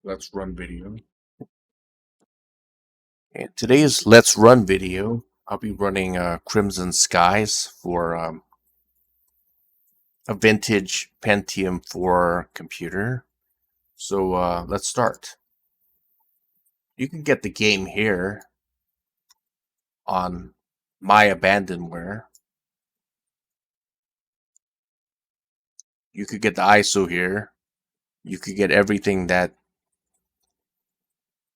Let's Run video. And today's Let's Run video, I'll be running Crimson Skies for a vintage Pentium IV computer. So let's start. You can get the game here on My Abandonware. You could get the ISO here. You could get everything that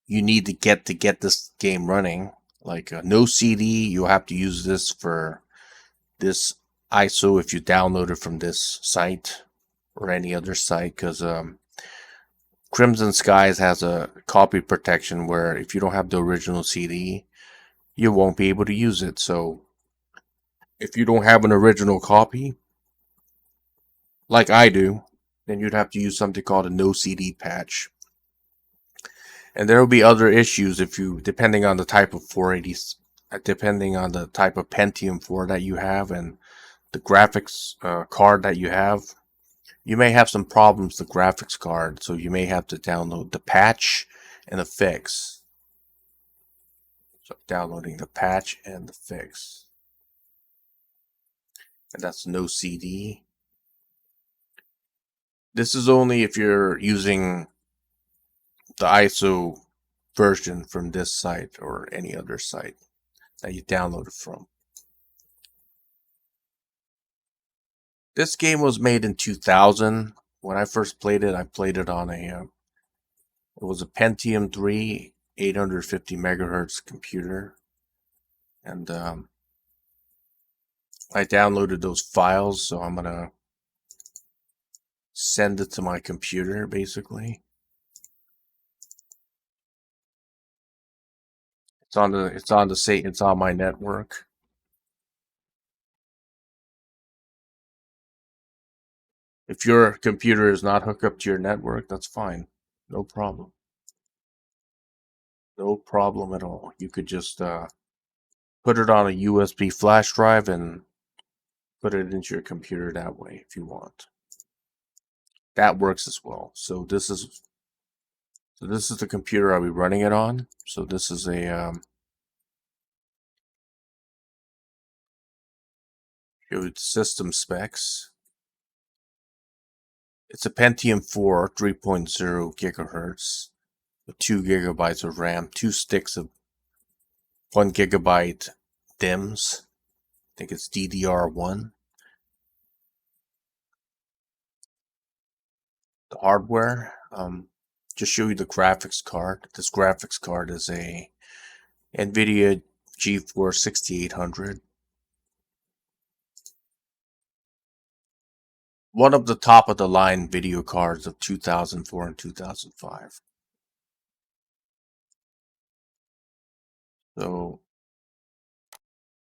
you need to get this game running. Like no CD, you'll have to use this for this ISO if you download it from this site or any other site, because Crimson Skies has a copy protection where if you don't have the original CD, you won't be able to use it. So if you don't have an original copy, like I do, then you'd have to use something called a no CD patch. And there will be other issues if you, depending on the type of 480, depending on the type of Pentium 4 that you have and the graphics card that you have. You may have some problems with the graphics card, so you may have to download the patch and the fix. So downloading the patch and the fix. And that's no CD. This is only if you're using the ISO version from this site or any other site that you download it from. This game was made in 2000. When I first played it, I played it on it was a Pentium III 850 megahertz computer. And I downloaded those files, so I'm gonna send it to my computer basically. It's on my network. If your computer is not hooked up to your network, that's fine. No problem. No problem at all. You could just put it on a USB flash drive and put it into your computer that way if you want. That works as well. So this is the computer I'll be running it on. So this is a system specs. It's a Pentium IV 3.0 gigahertz with 2 gigabytes of RAM, 2 sticks of 1 gigabyte DIMMs. I think it's DDR1. The hardware, just show you the graphics card. This graphics card is a NVIDIA GeForce 6800. One of the top of the line video cards of 2004 and 2005. So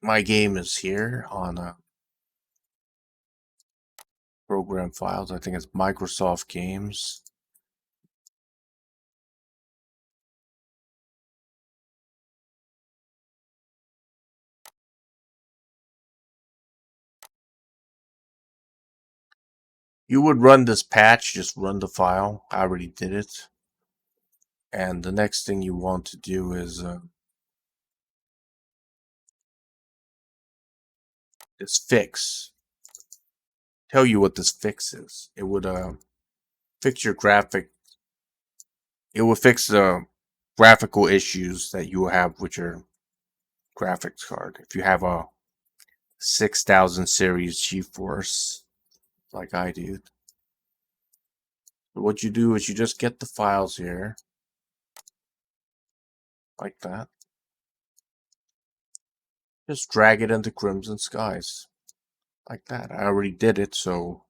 my game is here on program files. I think it's Microsoft Games. You would run this patch, just run the file. I already did it. And the next thing you want to do is this fix. Tell you what this fix is. It would fix your graphic. It will fix the graphical issues that you will have with your graphics card. If you have a 6000 series GeForce, like I do, what you do is you just get the files here, like that. Just drag it into Crimson Skies, like that. I already did it, so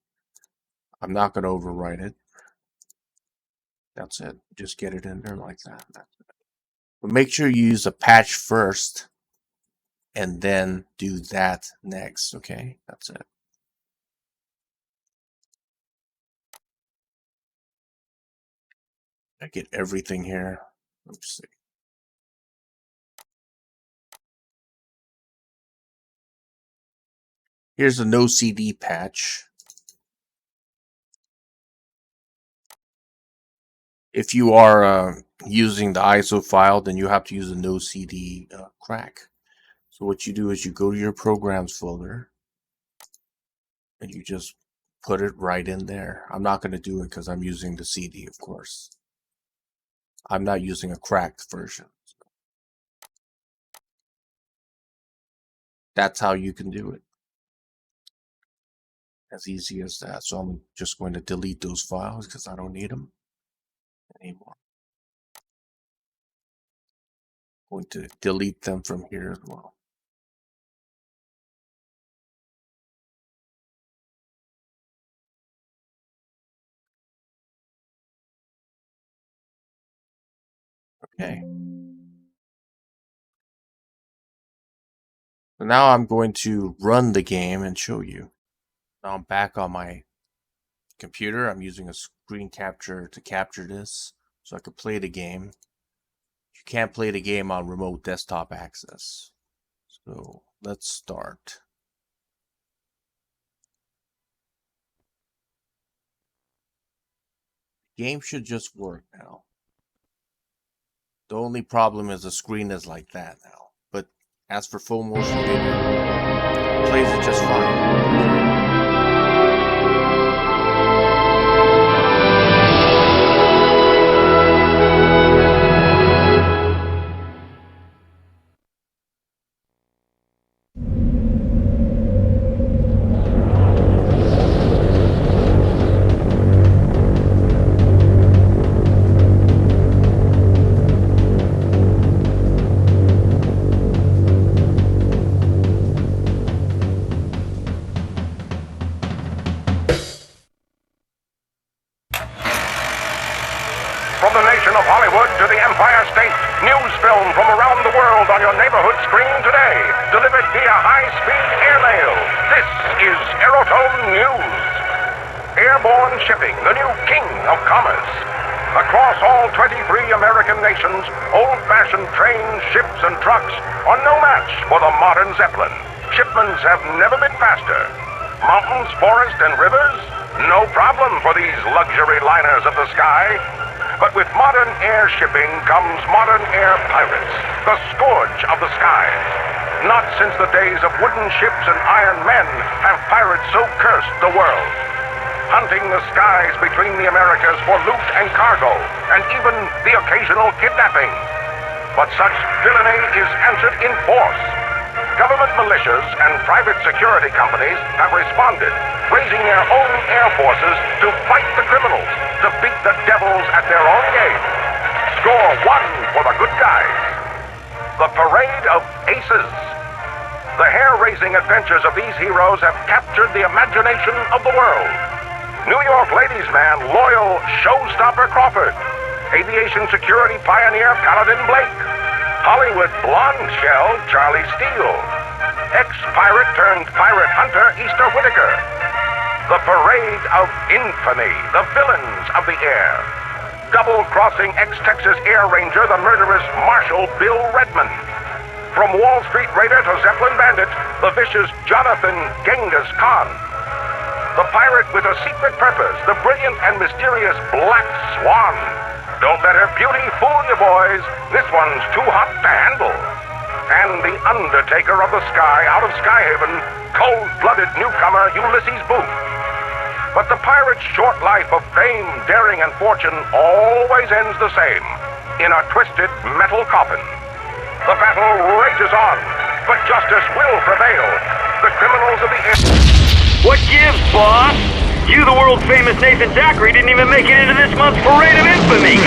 I'm not going to overwrite it. That's it. Just get it in there like that. But make sure you use a patch first and then do that next, okay? That's it. I get everything here. Let's see. Here's a no CD patch. If you are using the ISO file, then you have to use a no CD crack. So what you do is you go to your programs folder and you just put it right in there. I'm not going to do it because I'm using the CD, of course. I'm not using a cracked version. That's how you can do it. As easy as that. So I'm just going to delete those files because I don't need them anymore. I'm going to delete them from here as well. Okay. So now I'm going to run the game and show you. Now I'm back on my computer. I'm using a screen capture to capture this so I could play the game. You can't play the game on remote desktop access. So let's start. Game should just work now. The only problem is the screen is like that now. But as for full motion video, it plays it just fine. From the nation of Hollywood to the Empire State, news film from around the world on your neighborhood screen today, delivered via high-speed airmail. This is Aerotone News. Airborne shipping, the new king of commerce. Across all 23 American nations, old-fashioned trains, ships, and trucks are no match for the modern Zeppelin. Shipments have never been faster. Mountains, forests, and rivers? No problem for these luxury liners of the sky. But with modern air shipping comes modern air pirates, the scourge of the skies. Not since the days of wooden ships and iron men have pirates so cursed the world. Hunting the skies between the Americas for loot and cargo, and even the occasional kidnapping. But such villainy is answered in force. Government militias and private security companies have responded, raising their own air forces to fight the criminals, to beat the devils at their own game. Score one for the good guys. The Parade of Aces. The hair-raising adventures of these heroes have captured the imagination of the world. New York ladies' man, loyal showstopper Crawford. Aviation security pioneer Paladin Blake. Hollywood blonde shell Charlie Steele. Ex-pirate turned pirate hunter Easter Whittaker. The Parade of Infamy, the villains of the air. Double-crossing ex-Texas Air Ranger, the murderous Marshal Bill Redmond. From Wall Street raider to Zeppelin bandit, the vicious Jonathan Genghis Khan. The pirate with a secret purpose, the brilliant and mysterious Black Swan. Don't let her beauty fool you, boys. This one's too hot to handle. And the Undertaker of the Sky out of Skyhaven, cold-blooded newcomer Ulysses Booth. But the pirate's short life of fame, daring, and fortune always ends the same, in a twisted metal coffin. The battle rages on, but justice will prevail. The criminals of the air... What gives, boss? You, the world-famous Nathan Zachary, didn't even make it into this month's Parade of Infamy!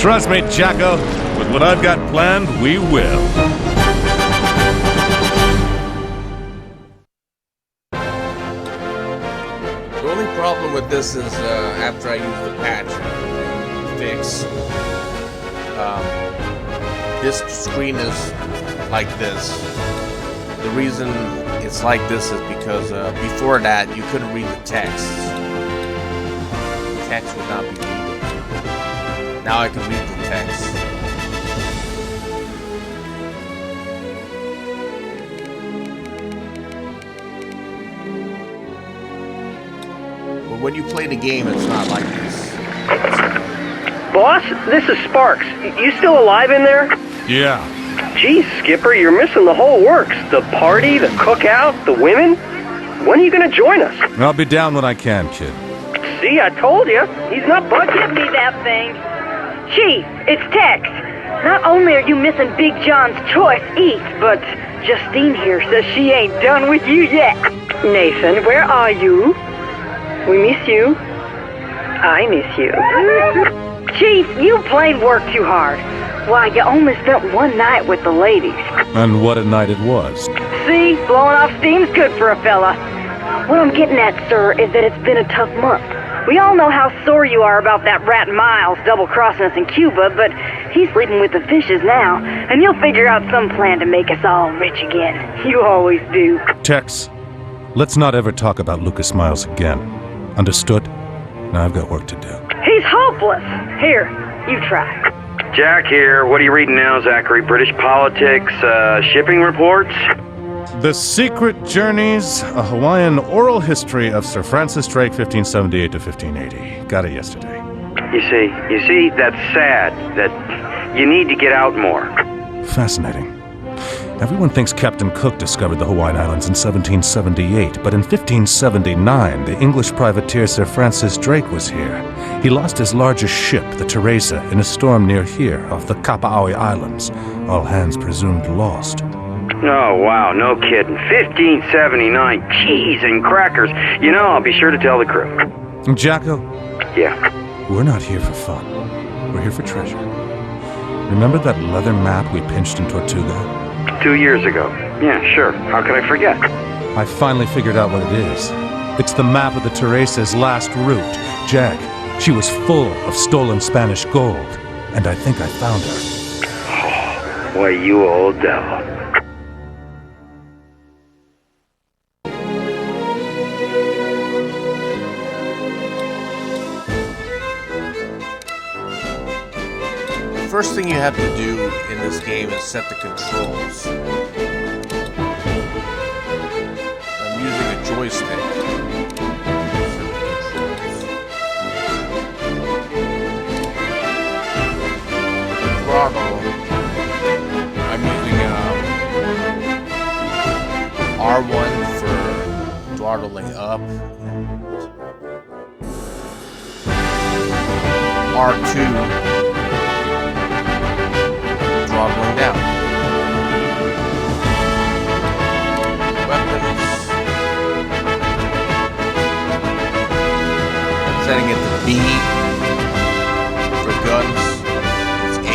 Trust me, Jacko. With what I've got planned, we will. The only problem with this is after I use the patch fix, this screen is like this. The reason it's like this is because before that you couldn't read the text. The text would not be readable. Now I can read the text. But when you play the game, it's not like this. Boss, this is Sparks. You still alive in there? Yeah. Geez, Skipper, you're missing the whole works. The party, the cookout, the women. When are you gonna join us? I'll be down when I can, kid. See, I told you. He's not budging. Give me that thing. Chief, it's Tex. Not only are you missing Big John's choice eats, but Justine here says she ain't done with you yet. Nathan, where are you? We miss you. I miss you. Chief, you plain work too hard. Why, you only spent one night with the ladies. And what a night it was. See, blowing off steam's good for a fella. What I'm getting at, sir, is that it's been a tough month. We all know how sore you are about that rat Miles double-crossing us in Cuba, but he's sleeping with the fishes now, and you'll figure out some plan to make us all rich again. You always do. Tex, let's not ever talk about Lucas Miles again. Understood? Now I've got work to do. He's hopeless. Here, you try. Jack here. What are you reading now, Zachary? British politics, shipping reports? The Secret Journeys, a Hawaiian oral history of Sir Francis Drake, 1578 to 1580. Got it yesterday. You see, that's sad. That you need to get out more. Fascinating. Everyone thinks Captain Cook discovered the Hawaiian Islands in 1778, but in 1579, the English privateer Sir Francis Drake was here. He lost his largest ship, the Teresa, in a storm near here, off the Kapa'awi Islands. All hands presumed lost. Oh, wow, no kidding. 1579, cheese and crackers. You know, I'll be sure to tell the crew. Jacko, Yeah. we're not here for fun. We're here for treasure. Remember that leather map we pinched in Tortuga? 2 years ago. Yeah, sure. How could I forget? I finally figured out what it is. It's the map of the Teresa's last route. Jack, she was full of stolen Spanish gold, and I think I found her. Why, you old devil. First thing you have to do in this game is set the controls. I'm using a joystick. Set the controls. The throttle, I'm using R1 for throttling up, R2 throttling down. Weapons. Setting it to B for guns. It's A.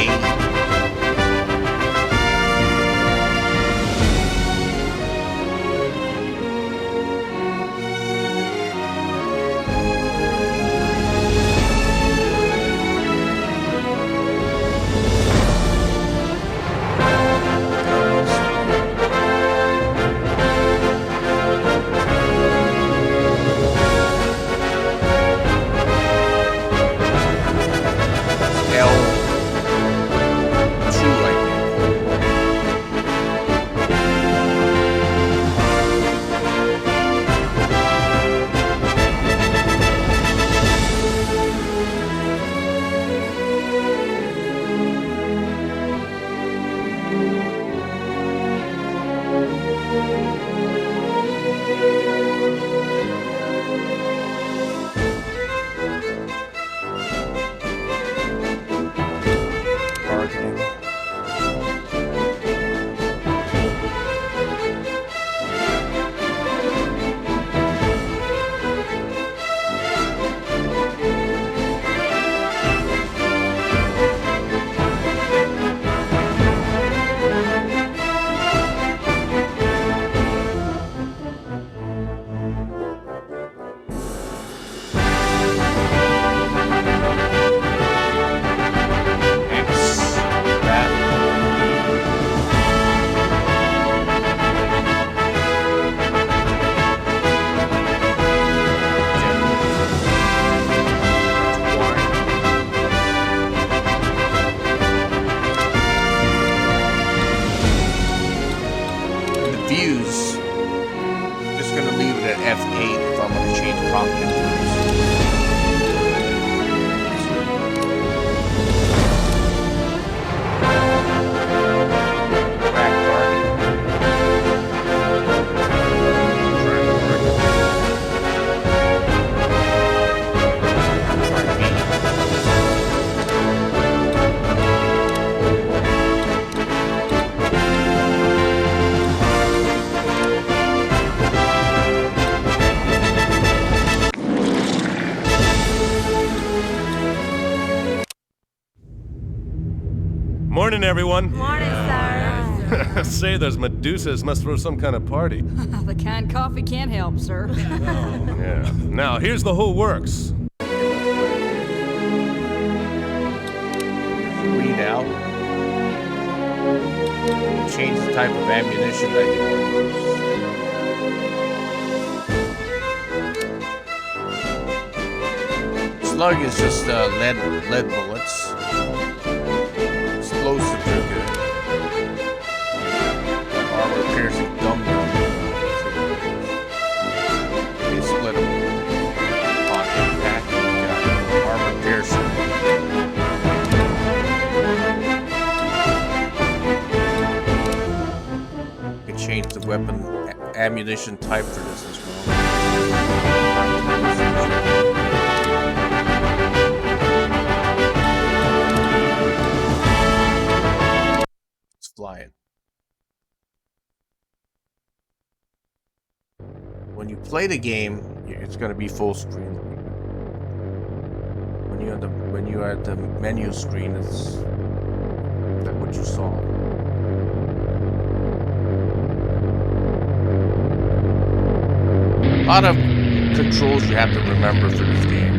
Morning, everyone. Morning, sir. Say, those Medusas must throw some kind of party. The canned coffee can't help, sir. Yeah. Now, here's the whole works. Read out. Change the type of ammunition that you want to use. Slug is just lead bullets. Explosives are good. Armor piercing dum-dum. They split them on impact. You got armor piercing. You can change the weapon ammunition type for this as well. Flying. When you play the game, it's going to be full screen. When you're at the menu screen, it's like what you saw. A lot of controls you have to remember for this game.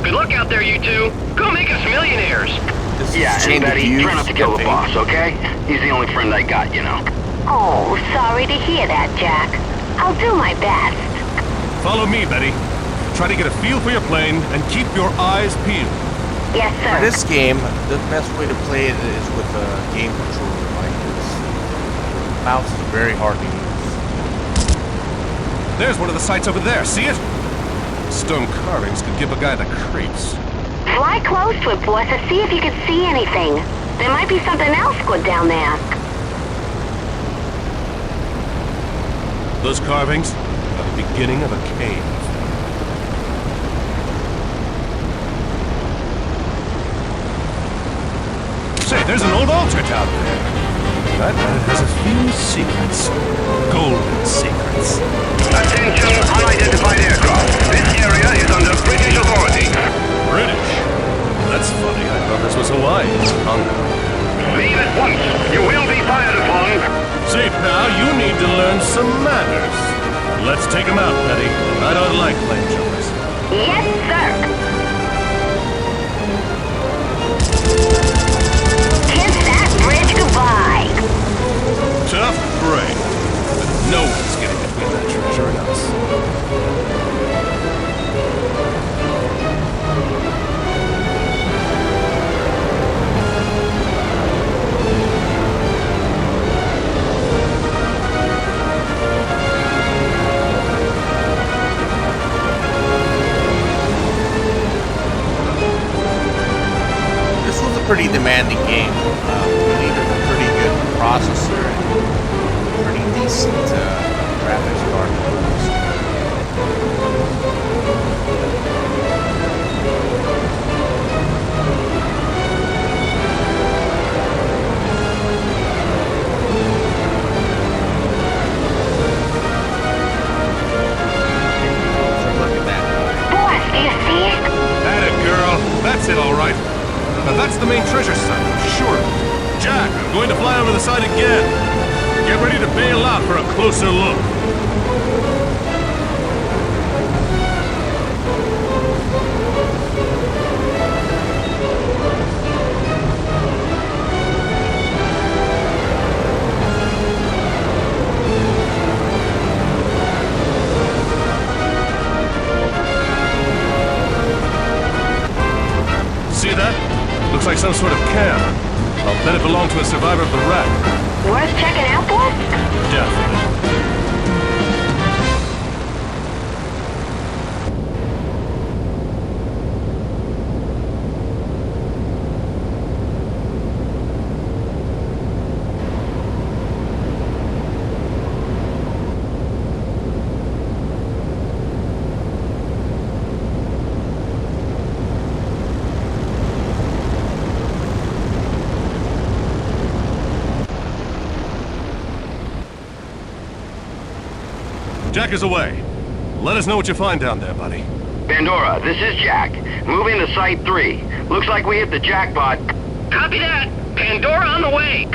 Good luck out there, you two. Go make us millionaires. This Yeah, is and Chain of Betty, Views try not to kill the campaign. boss, okay? He's the only friend I got, you know. Oh, sorry to hear that, Jack. I'll do my best. Follow me, Betty. Try to get a feel for your plane and keep your eyes peeled. Yes, For sir. this game, the best way to play it is with a game controller like this. The mouse is very hard to use. There's one of the sights over there. See it? Stone carvings could give a guy the creeps. Fly close to it, boss, and see if you can see anything. There might be something else good down there. Those carvings are the beginning of a cave. Say, there's an old altar down there. That man has a few secrets. Golden secrets. Attention, unidentified aircraft. This area is under British authority. British? That's funny. I thought this was Hawaii. Tonga. Leave at once. You will be fired upon. Say, pal, you need to learn some manners. Let's take him out, Betty. I don't like plane jumpers. Yes, sir. Kiss that bridge goodbye. Tough break. But no one's getting between that treasure and us. This was a pretty demanding game. You needed a pretty good processor and pretty decent graphics card. Look at that. Boss, do you see it? Atta girl. That's it, all right. Now that's the main treasure site, sure. Jack, I'm going to fly over the side again. Get ready to bail out for a closer look. See that? Looks like some sort of cam. I'll bet it belonged to a survivor of the wreck. Worth checking out, boss? Definitely. Jack is away. Let us know what you find down there, buddy. Pandora, this is Jack. Moving to Site 3. Looks like we hit the jackpot. Copy that. Pandora on the way.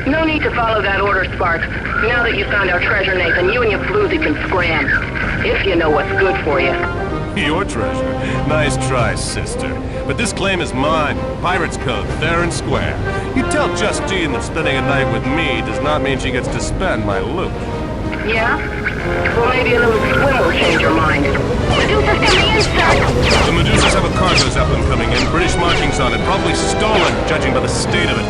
No need to follow that order, Spark. Now that you found our treasure, Nathan, you and your floozy can scram. If you know what's good for you. Your treasure. Nice try, sister. But this claim is mine. Pirate's Code, fair and square. You tell Justine that spending a night with me does not mean she gets to spend my loot. Yeah? Well, maybe a little swim will change your mind. Medusa's coming in, sir. The Medusas have a cargo zeppelin coming in, British markings on it, probably stolen, judging by the state of it.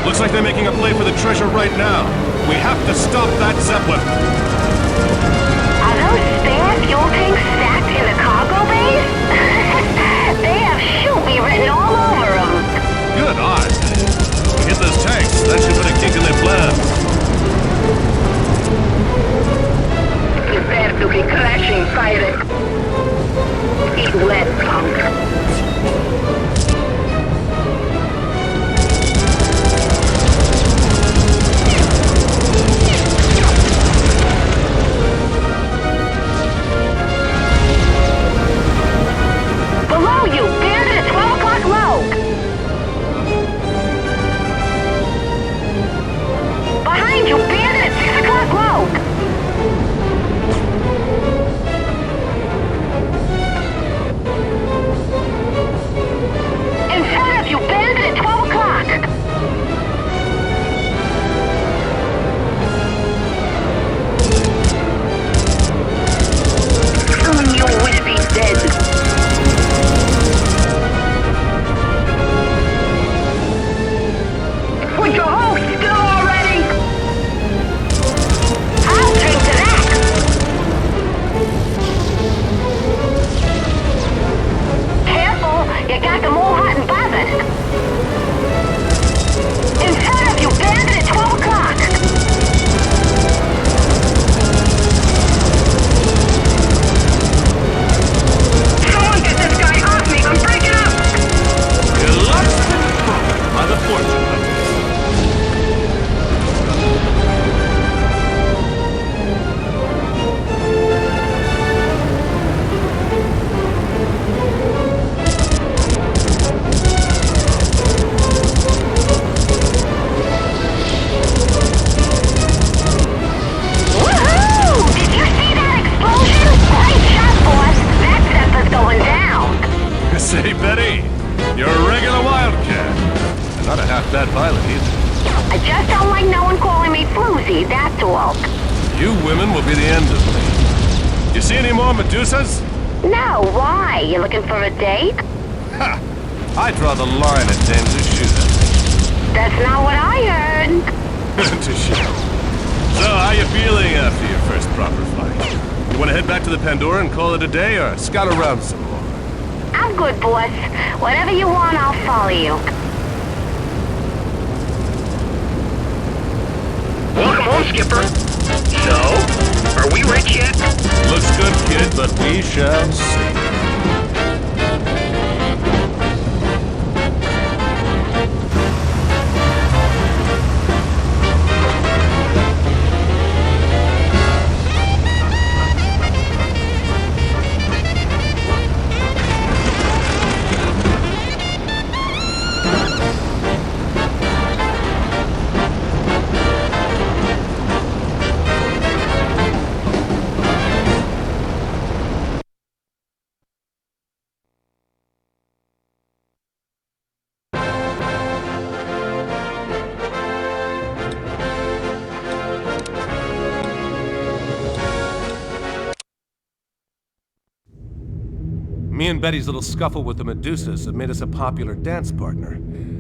Looks like they're making a play for the treasure right now. We have to stop that zeppelin. Are those spare fuel tanks stacked in the cargo bays? They have "shoot me" written all over them. Good eye. We hit those tanks. That should put a kick in their plans. Prepare to be crashing, pirate. Eat lead, punk. Below you, bandit at 12 o'clock low. Behind you, bandit at 6 o'clock low. In front of you, bandit at 12 o'clock. Soon you will be dead. Would you hold still already? I'll drink to that. Careful, you got them all hot and bothered. In front of you, bandit at 12 o'clock. Someone get this guy off me! I'm breaking up! Illustrious prophet by the fortune hunters. Woohoo! Did you see that explosion? Great shot, boss. That Zepp's going down. Say, Betty, you're a regular wildcat. And not a half bad pilot either. I just don't like no one calling me floozy, that's all. You women will be the end of me. You see any more Medusas? No, why? You looking for a date? Ha! I draw the line at dames who shoot at That's not what I heard. me. Touche. So, how you feeling after your first proper fight? You want to head back to the Pandora and call it a day, or scout around some more? I'm good, boss. Whatever you want, I'll follow you. Welcome home, Skipper. So, are we rich yet? Looks good, kid, but we shall see. Me and Betty's little scuffle with the Medusas have made us a popular dance partner.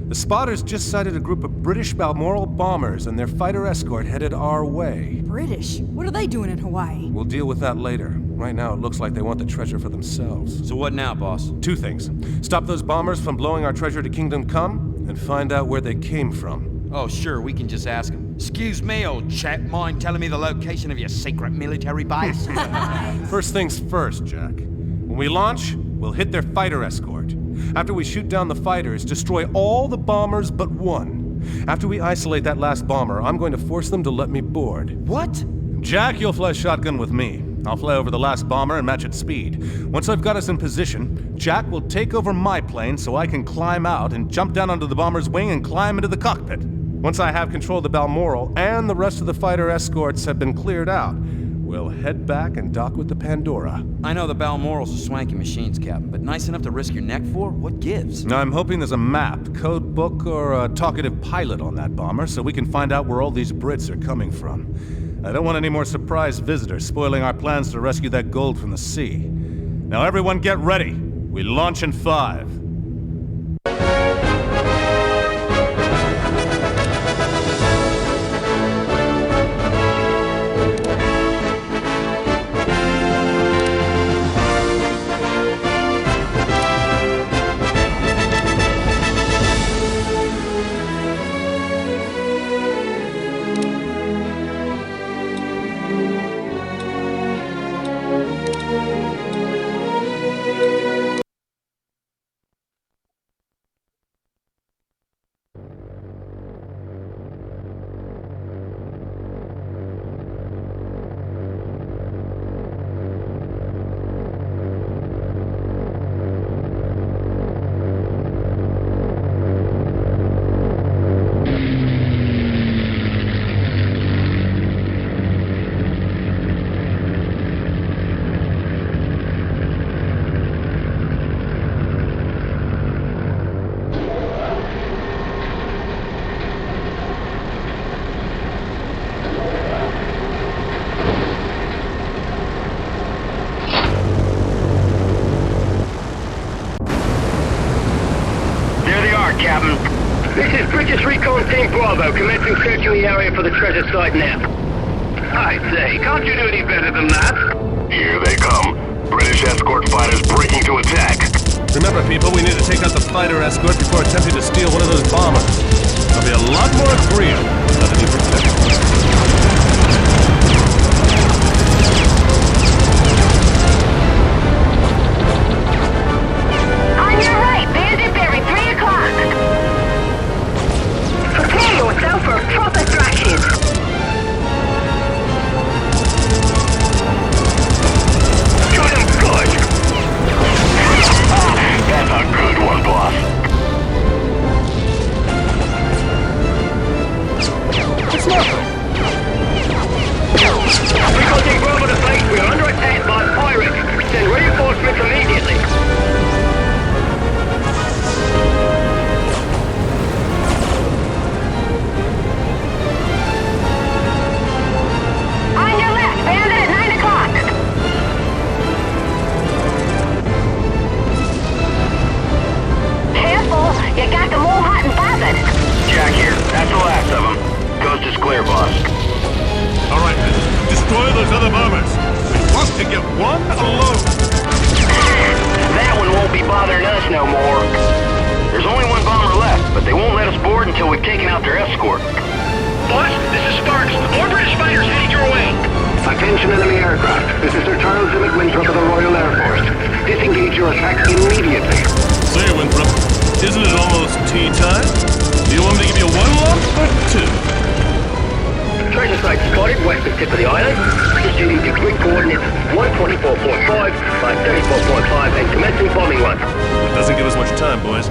The spotters just sighted a group of British Balmoral bombers and their fighter escort headed our way. British? What are they doing in Hawaii? We'll deal with that later. Right now, it looks like they want the treasure for themselves. So what now, boss? Two things. Stop those bombers from blowing our treasure to Kingdom Come, and find out where they came from. Oh, sure, we can just ask him. Excuse me, old chap, mind telling me the location of your secret military base? First things first, Jack. When we launch, we'll hit their fighter escort. After we shoot down the fighters, destroy all the bombers but one. After we isolate that last bomber, I'm going to force them to let me board. What? Jack, you'll fly shotgun with me. I'll fly over the last bomber and match its speed. Once I've got us in position, Jack will take over my plane so I can climb out and jump down onto the bomber's wing and climb into the cockpit. Once I have control of the Balmoral and the rest of the fighter escorts have been cleared out, we'll head back and dock with the Pandora. I know the Balmorals are swanky machines, Captain, but nice enough to risk your neck for? What gives? Now, I'm hoping there's a map, code book, or a talkative pilot on that bomber so we can find out where all these Brits are coming from. I don't want any more surprise visitors spoiling our plans to rescue that gold from the sea. Now, everyone get ready. We launch in 5. Captain. This is British Recon Team Bravo, commencing searching the area for the treasure site now. I say, can't you do any better than that? Here they come. British escort fighters breaking to attack. Remember, people, we need to take out the fighter escort before attempting to steal one of those bombers. There'll be a lot more agreeable without any protection. On your right, bandit bearing 3 o'clock. Prepare yourself for a proper thrashing. Got him good. That's a good one, boss. It's nothing. Recon Team Bravo to base. We are under attack by pirates. Send reinforcements immediately. On your left, bandit at 9 o'clock. Careful, you got them all hot and bothered. Jack here. That's the last of them. Coast is clear, boss. All right, then. Destroy those other bombers. We want to get one alone. That one won't be bothering us no more. There's only one bomber left, but they won't let us board until we've taken out their escort. Boss, this is Sparks. More British fighters heading your way. Attention enemy aircraft. This is Sir Charles Emmett Winthrop of the Royal Air Force. Disengage your attack immediately. Say, Winthrop, isn't it almost tea time? Do you want me to give you 1 lump or 2? Treasure site spotted west of tip of the island. Proceeding to grid coordinates 124.5 by 34.5 and commencing bombing run. It doesn't give us much time, boys.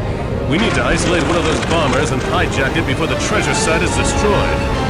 We need to isolate one of those bombers and hijack it before the treasure site is destroyed.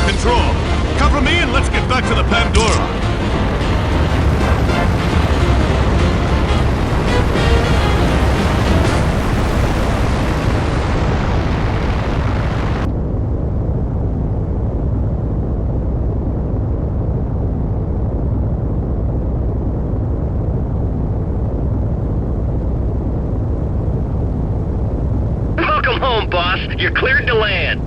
Control, cover me and let's get back to the Pandora. Welcome home, boss. You're cleared to land.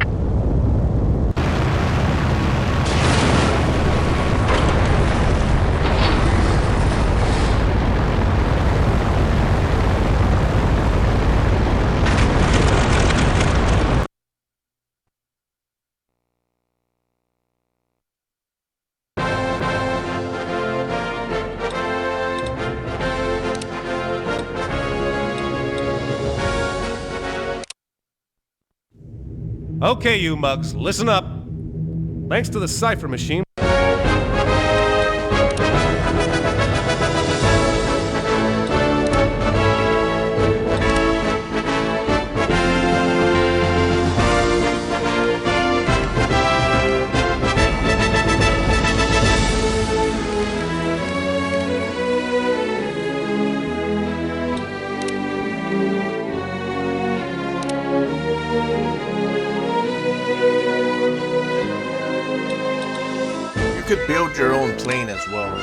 Okay, you mugs, listen up. Thanks to the cipher machine. You could build your own plane as well.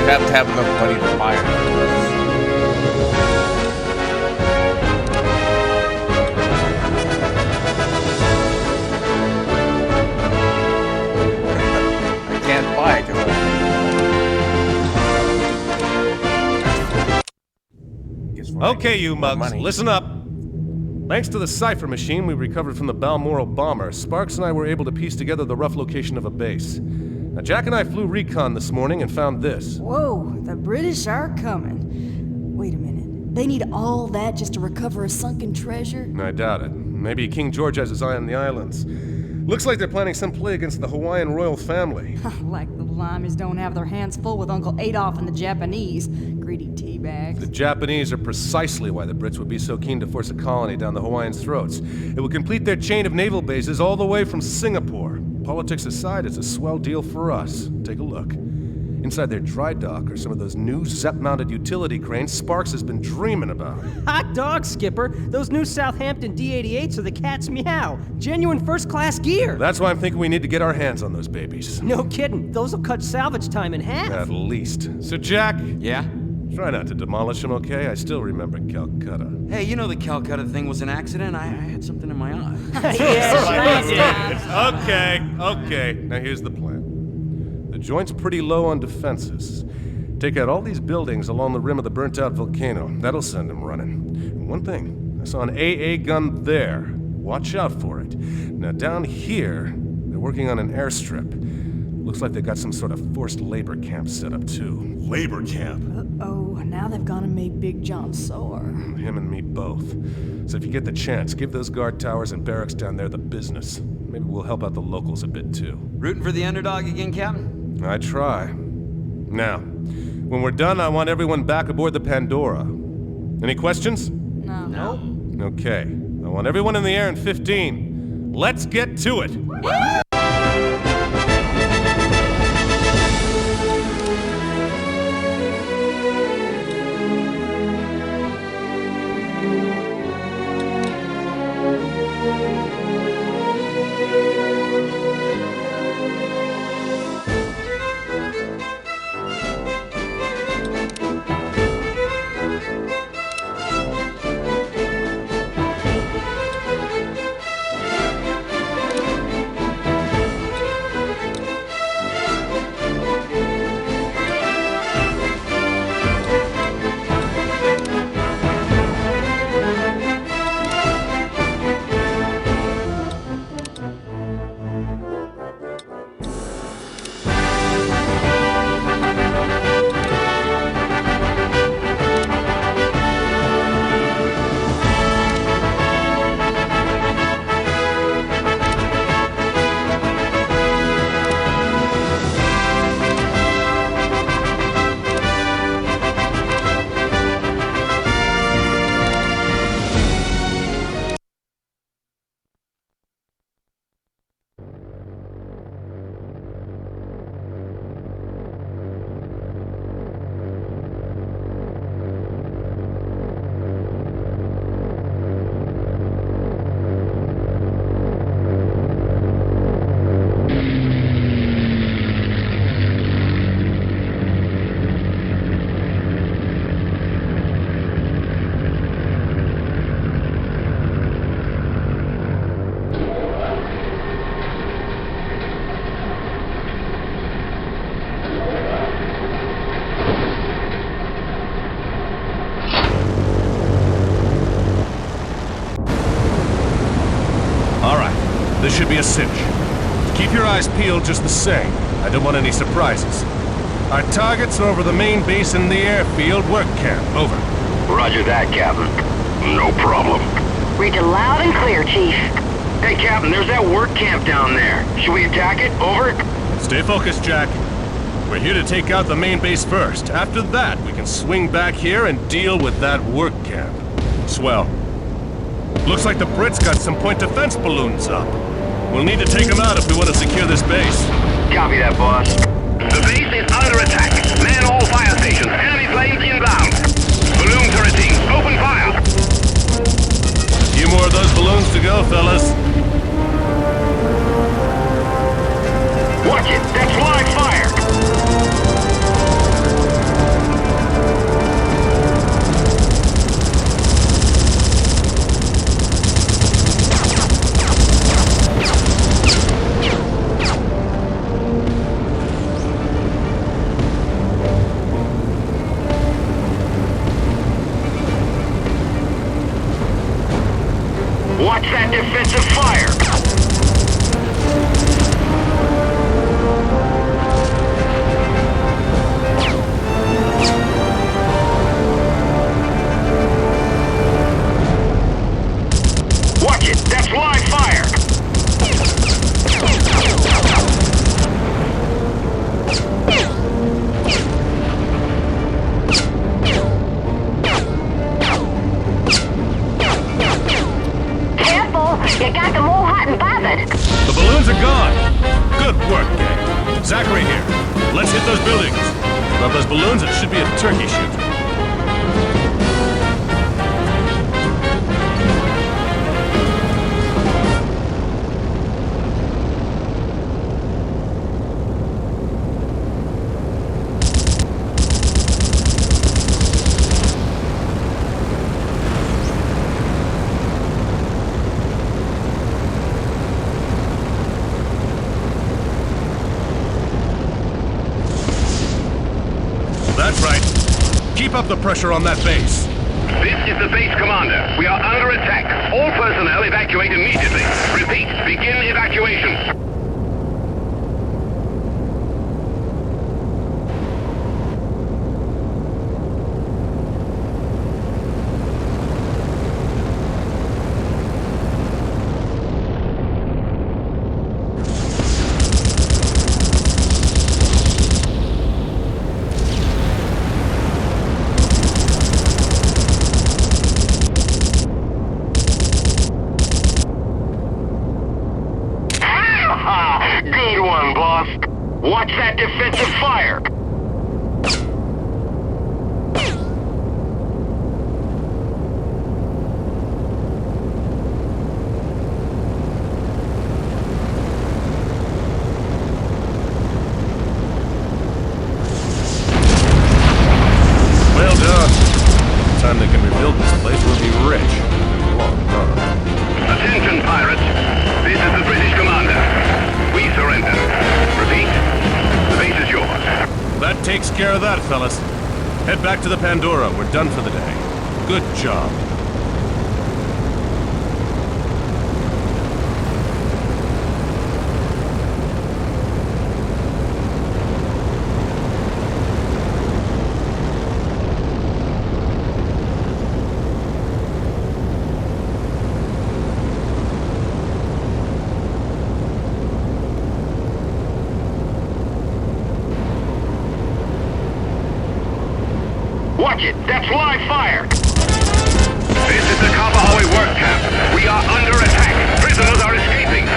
You have to have enough money to buy it. I can't buy it. Okay, you mugs, listen up. Thanks to the cipher machine we recovered from the Balmoral bomber, Sparks and I were able to piece together the rough location of a base. Now, Jack and I flew recon this morning and found this. Whoa, the British are coming. Wait a minute. They need all that just to recover a sunken treasure? I doubt it. Maybe King George has his eye on the islands. Looks like they're planning some play against the Hawaiian royal family. Like the Limies don't have their hands full with Uncle Adolf and the Japanese. Greedy teabags. The Japanese are precisely why the Brits would be so keen to force a colony down the Hawaiians' throats. It would complete their chain of naval bases all the way from Singapore. Politics aside, it's a swell deal for us. Take a look. Inside their dry dock are some of those new Zepp-mounted utility cranes Sparks has been dreaming about. Hot dog, Skipper. Those new Southampton D-88s are the cat's meow. Genuine first-class gear. That's why I'm thinking we need to get our hands on those babies. No kidding. Those will cut salvage time in half. At least. So, Jack? Yeah? Try not to demolish them, okay? I still remember Calcutta. Hey, you know the Calcutta thing was an accident? I had something in my eye. Okay. Now here's the plan. The joint's pretty low on defenses. Take out all these buildings along the rim of the burnt-out volcano. That'll send them running. And one thing, I saw an AA gun there. Watch out for it. Now down here, they're working on an airstrip. Looks like they got some sort of forced labor camp set up, too. Labor camp? Uh-oh, now they've gone and made Big John sore. Him and me both. So if you get the chance, give those guard towers and barracks down there the business. Maybe we'll help out the locals a bit, too. Rooting for the underdog again, Captain? I try. Now, when we're done, I want everyone back aboard the Pandora. Any questions? No. Okay. I want everyone in the air in 15. Let's get to it! This should be a cinch. Keep your eyes peeled just the same. I don't want any surprises. Our targets are over the main base in the airfield work camp. Over. Roger that, Captain. No problem. Read it loud and clear, Chief. Hey, Captain, there's that work camp down there. Should we attack it? Over? Stay focused, Jack. We're here to take out the main base first. After that, we can swing back here and deal with that work camp. Swell. Looks like the Brits got some point defense balloons up. We'll need to take them out if we want to secure this base. Copy that, boss. The base is under attack. Man all fire stations. Enemy planes inbound. Balloon turret teams, open fire. A few more of those balloons to go, fellas. Watch it! That's live fire! Watch that defensive fire! Watch it! That's live fire! You got them all hot and bothered. The balloons are gone. Good work, gang. Zachary here. Let's hit those buildings. Above those balloons, it should be a turkey shoot. That's right. Keep up the pressure on that base. This is the base commander. We are under attack. All personnel evacuate immediately. Repeat, begin evacuation. Good one, boss. Watch that defensive fire. fellas. Head back to the Pandora. We're done for the day. Good job. Watch it! That's live fire! This is the Kapahoe work camp. We are under attack. Prisoners are escaping.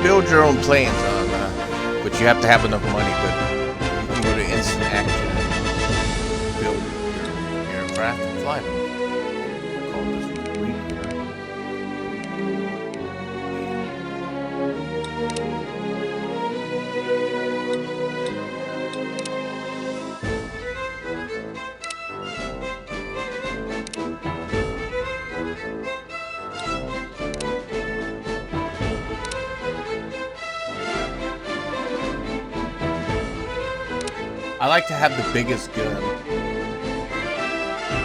Build your own planes, but you have to have enough money. But you can go to instant action, build your aircraft, and fly them. We'll call this one green here. I like to have the biggest gun. The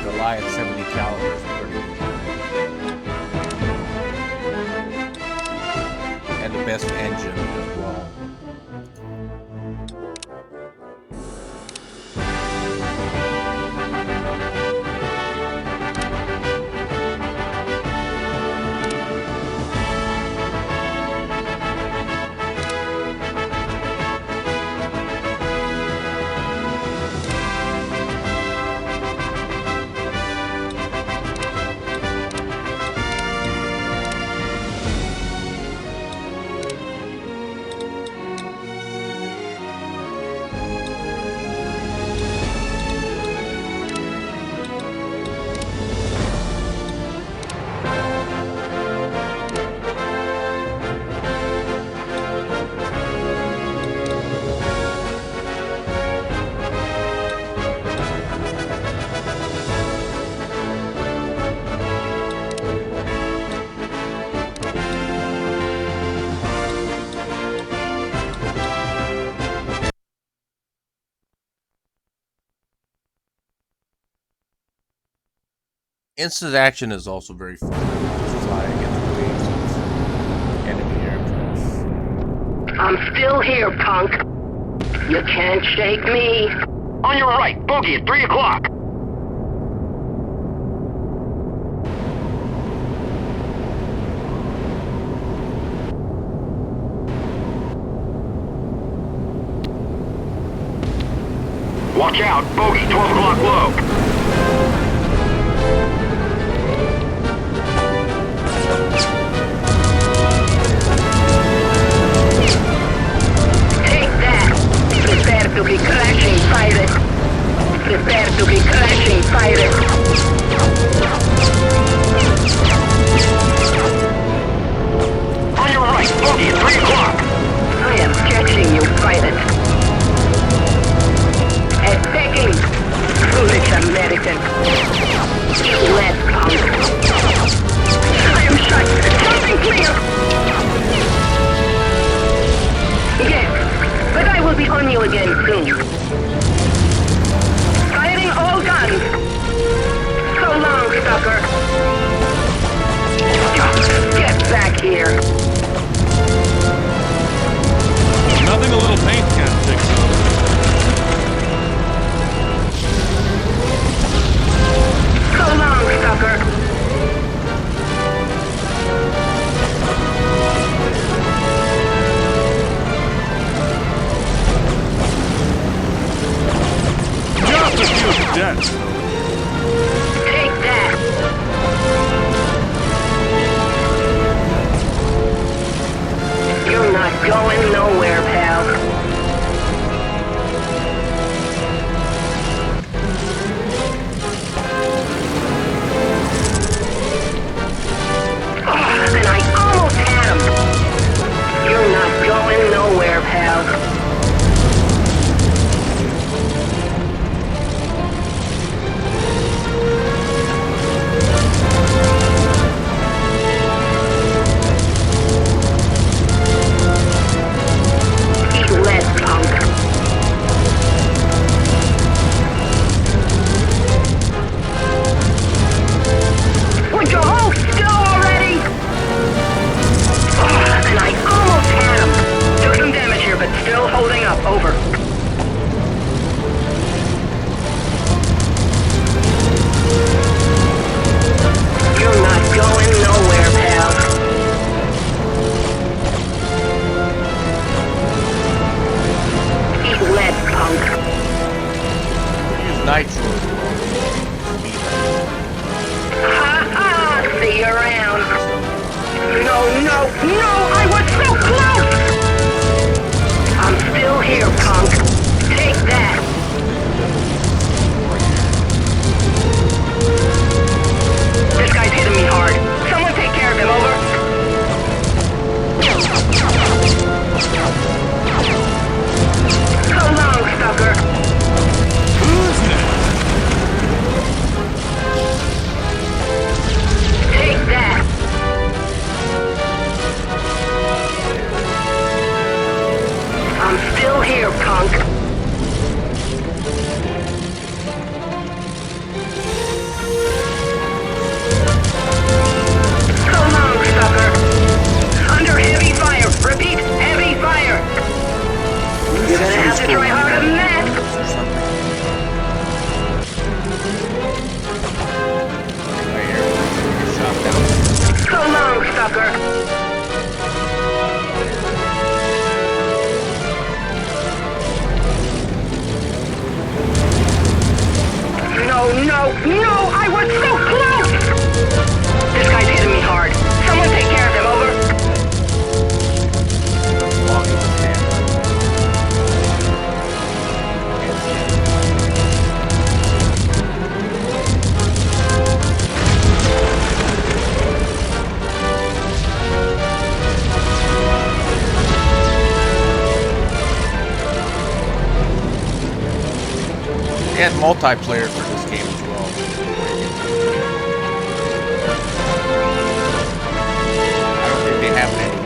Goliath 70 caliber is pretty good. And the best engine as well. Instant action is also very fun. Just flying in the waves of enemy aircraft. I'm still here, punk. You can't shake me. On your right, bogey at 3 o'clock. Watch out, bogey 12 o'clock low. Prepare to be crashing, pirate. Prepare to be crashing, pirate. right, Smokey at 3 o'clock. I am catching you, pilot. Attacking! Foolish American. Let's punk. I am shot. Something clear! Yes, but I will be on you again soon. Firing all guns. So long, sucker. Get back here. Nothing a little paint can't fix. So long, sucker. Just a few debts. Take that. You're not going nowhere, pal. And I almost had him. You're not going nowhere, pal. They had multiplayer for this game as well. I don't think they have it anymore.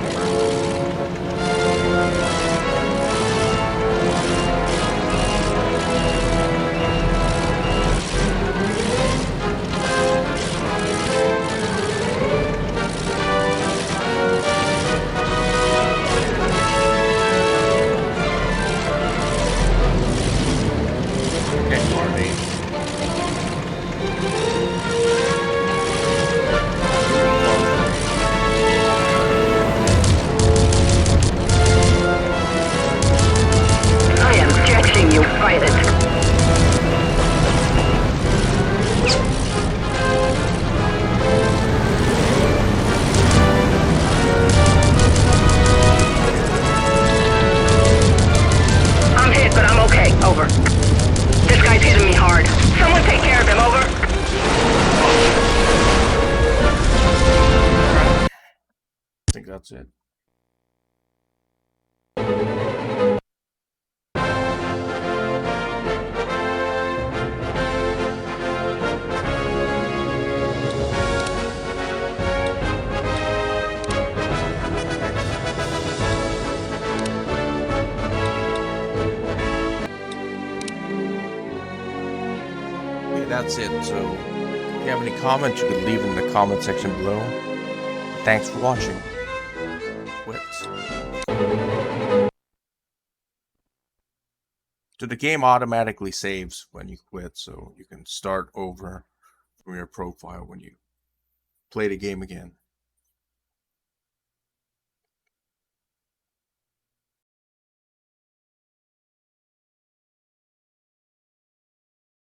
That's it. that's it. So if you have any comments, you can leave in the comment section below. Thanks for watching. Quits. So the game automatically saves when you quit, so you can start over from your profile when you play the game again.